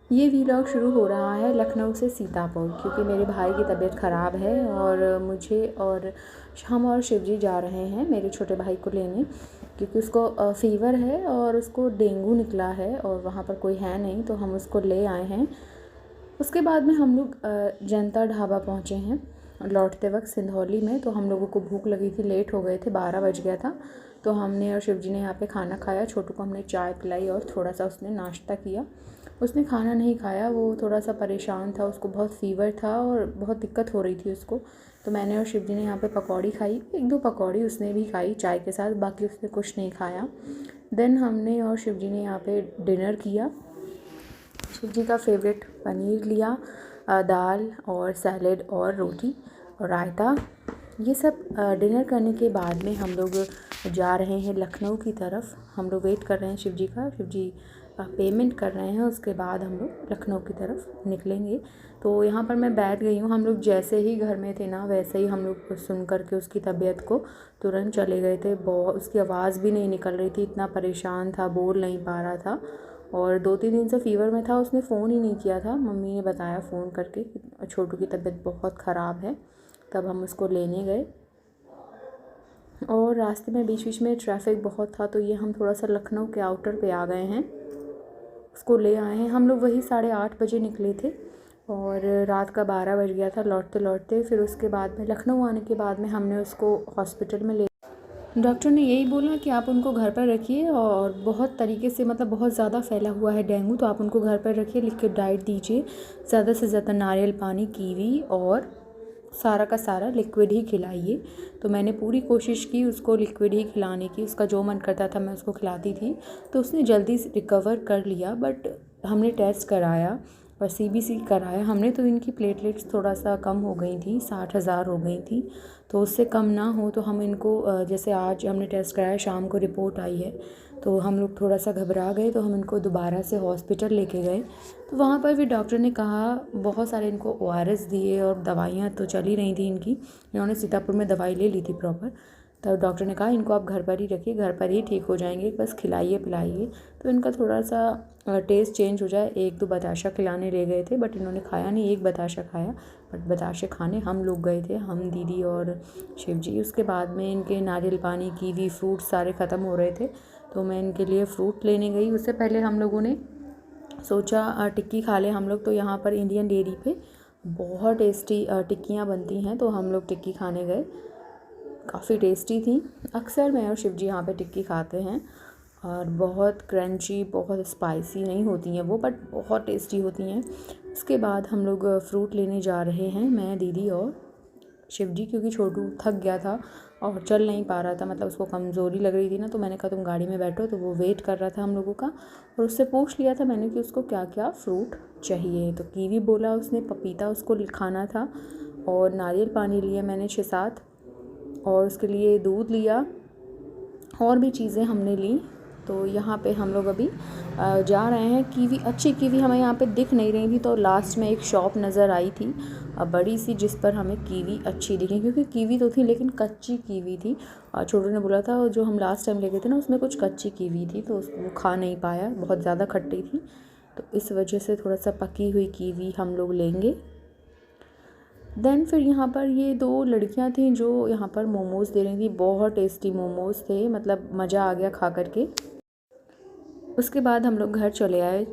ये वीलॉग शुरू हो रहा है लखनऊ से सीतापुर, क्योंकि मेरे भाई की तबीयत ख़राब है और हम और शिवजी जा रहे हैं मेरे छोटे भाई को लेने, क्योंकि उसको फ़ीवर है और उसको डेंगू निकला है और वहाँ पर कोई है नहीं, तो हम उसको ले आए हैं। उसके बाद में हम लोग जनता ढाबा पहुँचे हैं लौटते वक्त सिंधौली में। तो हम लोगों को भूख लगी थी, लेट हो गए थे, 12 बज गया था। तो हमने और शिवजी ने यहाँ पे खाना खाया। छोटू को हमने चाय पिलाई और थोड़ा सा उसने नाश्ता किया। उसने खाना नहीं खाया, वो थोड़ा सा परेशान था, उसको बहुत फ़ीवर था और बहुत दिक्कत हो रही थी उसको। तो मैंने और शिवजी ने यहाँ पे पकौड़ी खाई, 1-2 पकौड़ी उसने भी खाई चाय के साथ, बाकी उसने कुछ नहीं खाया। देन हमने और शिवजी ने यहाँ पे डिनर किया। शिवजी का फेवरेट पनीर लिया, दाल और सैलेड और रोटी और रायता। ये सब डिनर करने के बाद में हम लोग जा रहे हैं लखनऊ की तरफ। हम लोग वेट कर रहे हैं शिवजी का, शिवजी पेमेंट कर रहे हैं, उसके बाद हम लोग लखनऊ की तरफ निकलेंगे। तो यहाँ पर मैं बैठ गई हूँ। हम लोग जैसे ही घर में थे ना, वैसे ही हम लोग सुन कर के उसकी तबीयत को तुरंत चले गए थे। बहुत उसकी आवाज़ भी नहीं निकल रही थी, इतना परेशान था, बोल नहीं पा रहा था और 2-3 दिन से फ़ीवर में था। उसने फ़ोन ही नहीं किया था। मम्मी ने बताया फ़ोन करके कि छोटू की तबीयत बहुत ख़राब है। तब हम उसको लेने गए और रास्ते में बीच बीच में ट्रैफिक बहुत था, तो ये हम थोड़ा सा लखनऊ के आउटर पे आ गए हैं। उसको ले आए हैं। हम लोग वही 8:30 बजे निकले थे और रात का 12 बज गया था लौटते लौटते। फिर उसके बाद में लखनऊ आने के बाद में हमने उसको हॉस्पिटल में ले, डॉक्टर ने यही बोला कि आप उनको घर पर रखिए और बहुत तरीके से मतलब बहुत ज़्यादा फैला हुआ है डेंगू, तो आप उनको घर पर रखिए, लिक्विड डाइट दीजिए, ज़्यादा से ज़्यादा नारियल पानी, कीवी और सारा का सारा लिक्विड ही खिलाइए। तो मैंने पूरी कोशिश की उसको लिक्विड ही खिलाने की, उसका जो मन करता था मैं उसको खिलाती थी। तो उसने जल्दी से रिकवर कर लिया। बट हमने टेस्ट कराया और सीबीसी कराया हमने, तो इनकी प्लेटलेट्स थोड़ा सा कम हो गई थी, 60,000 हो गई थी। तो उससे कम ना हो तो हम इनको जैसे आज हमने टेस्ट कराया, शाम को रिपोर्ट आई है, तो हम लोग थोड़ा सा घबरा गए, तो हम इनको दोबारा से हॉस्पिटल लेके गए। तो वहाँ पर भी डॉक्टर ने कहा, बहुत सारे इनको ORS दिए और दवाइयाँ तो चल ही रही थी इनकी, इन्होंने सीतापुर में दवाई ले ली थी प्रॉपर। तो डॉक्टर ने कहा इनको आप घर पर ही रखिए, घर पर ही ठीक हो जाएंगे, बस खिलाइए पिलाइए। तो इनका थोड़ा सा टेस्ट चेंज हो जाए। 1-2 बताशा खिलाने ले गए थे बट इन्होंने खाया नहीं, 1 बताशा खाया। बट बताशे खाने हम लोग गए थे, हम, दीदी और शिवजी। उसके बाद में इनके नारियल पानी, कीवी, फ्रूट सारे ख़त्म हो रहे थे, तो मैं इनके लिए फ़्रूट लेने गई। उससे पहले हम लोगों ने सोचा टिक्की खा लें हम लोग। तो यहाँ पर इंडियन डेयरी पे बहुत टेस्टी टिक्कियाँ बनती हैं, तो हम लोग टिक्की खाने गए, काफ़ी टेस्टी थी। अक्सर मैं और शिवजी यहाँ पे टिक्की खाते हैं और बहुत क्रंची, बहुत स्पाइसी नहीं होती हैं वो, बट बहुत टेस्टी होती हैं। उसके बाद हम लोग फ्रूट लेने जा रहे हैं, मैं, दीदी और शिवजी, क्योंकि छोटू थक गया था और चल नहीं पा रहा था, मतलब उसको कमज़ोरी लग रही थी ना। तो मैंने कहा तुम गाड़ी में बैठो, तो वो वेट कर रहा था हम लोगों का। और उससे पूछ लिया था मैंने कि उसको क्या क्या फ्रूट चाहिए। तो कीवी बोला उसने, पपीता उसको खाना था और नारियल पानी लिया मैंने 6-7 और उसके लिए दूध लिया और भी चीज़ें हमने ली। तो यहाँ पे हम लोग अभी जा रहे हैं। कीवी, अच्छी कीवी हमें यहाँ पे दिख नहीं रही थी, तो लास्ट में एक शॉप नज़र आई थी बड़ी सी, जिस पर हमें कीवी अच्छी दिखी, क्योंकि कीवी तो थी लेकिन कच्ची कीवी थी। और छोटू ने बोला था जो हम लास्ट टाइम ले गए थे ना, उसमें कुछ कच्ची कीवी थी, तो वो खा नहीं पाया, बहुत ज़्यादा खट्टी थी। तो इस वजह से थोड़ा सा पकी हुई कीवी हम लोग लेंगे। देन फिर यहाँ पर ये 2 लड़कियाँ थीं जो यहाँ पर मोमोज़ दे रही थी, बहुत टेस्टी मोमोज़ थे, मतलब मज़ा आ गया खा कर के। उसके बाद हम लोग घर चले आए।